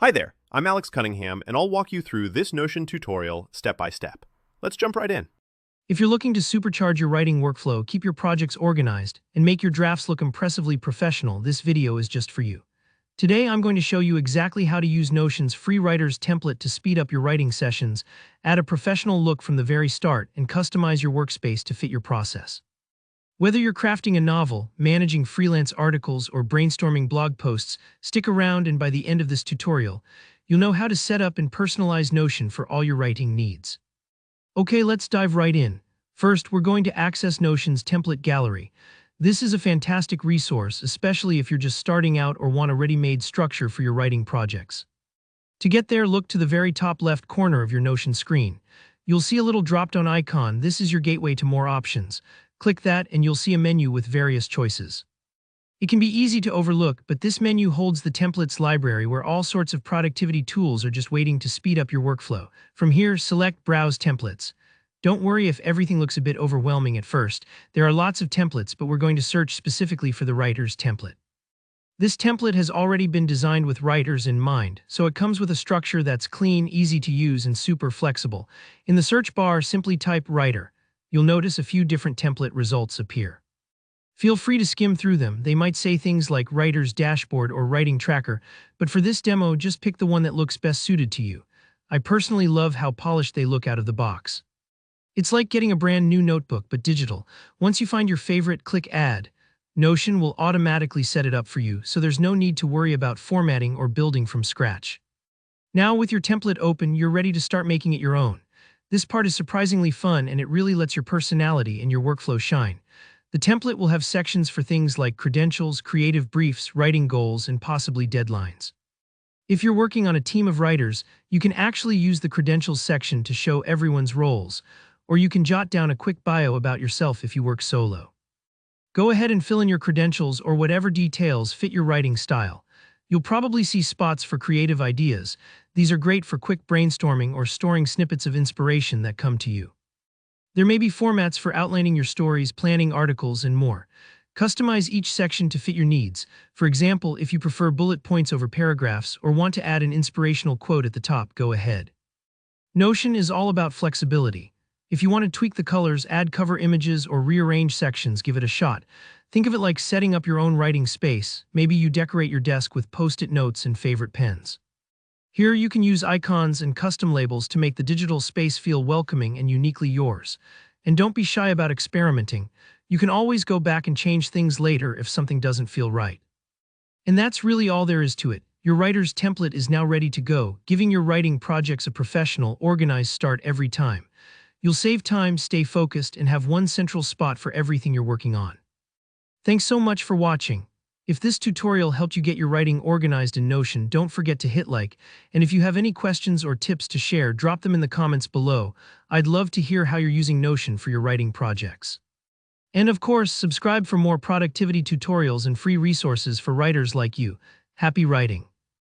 Hi there, I'm Alex Cunningham, and I'll walk you through this Notion tutorial step by step. Let's jump right in. If you're looking to supercharge your writing workflow, keep your projects organized, and make your drafts look impressively professional, this video is just for you. Today, I'm going to show you exactly how to use Notion's free writer's template to speed up your writing sessions, add a professional look from the very start, and customize your workspace to fit your process. Whether you're crafting a novel, managing freelance articles, or brainstorming blog posts, stick around and by the end of this tutorial, you'll know how to set up and personalize Notion for all your writing needs. Okay, let's dive right in. First, we're going to access Notion's template gallery. This is a fantastic resource, especially if you're just starting out or want a ready-made structure for your writing projects. To get there, look to the very top left corner of your Notion screen. You'll see a little drop-down icon. This is your gateway to more options. Click that and you'll see a menu with various choices. It can be easy to overlook, but this menu holds the templates library where all sorts of productivity tools are just waiting to speed up your workflow. From here, select Browse Templates. Don't worry if everything looks a bit overwhelming at first. There are lots of templates, but we're going to search specifically for the writer's template. This template has already been designed with writers in mind, so it comes with a structure that's clean, easy to use, and super flexible. In the search bar, simply type Writer. You'll notice a few different template results appear. Feel free to skim through them. They might say things like Writer's Dashboard or Writing Tracker, but for this demo, just pick the one that looks best suited to you. I personally love how polished they look out of the box. It's like getting a brand new notebook, but digital. Once you find your favorite, click Add. Notion will automatically set it up for you, so there's no need to worry about formatting or building from scratch. Now, with your template open, you're ready to start making it your own. This part is surprisingly fun, and it really lets your personality and your workflow shine. The template will have sections for things like credentials, creative briefs, writing goals, and possibly deadlines. If you're working on a team of writers, you can actually use the credentials section to show everyone's roles, or you can jot down a quick bio about yourself if you work solo. Go ahead and fill in your credentials or whatever details fit your writing style. You'll probably see spots for creative ideas. These are great for quick brainstorming or storing snippets of inspiration that come to you. There may be formats for outlining your stories, planning articles, and more. Customize each section to fit your needs. For example, if you prefer bullet points over paragraphs or want to add an inspirational quote at the top, go ahead. Notion is all about flexibility. If you want to tweak the colors, add cover images, or rearrange sections, give it a shot. Think of it like setting up your own writing space. Maybe you decorate your desk with post-it notes and favorite pens. Here you can use icons and custom labels to make the digital space feel welcoming and uniquely yours. And don't be shy about experimenting. You can always go back and change things later if something doesn't feel right. And that's really all there is to it. Your writer's template is now ready to go, giving your writing projects a professional, organized start every time. You'll save time, stay focused, and have one central spot for everything you're working on. Thanks so much for watching. If this tutorial helped you get your writing organized in Notion, don't forget to hit like, and if you have any questions or tips to share, drop them in the comments below. I'd love to hear how you're using Notion for your writing projects. And of course, subscribe for more productivity tutorials and free resources for writers like you. Happy writing!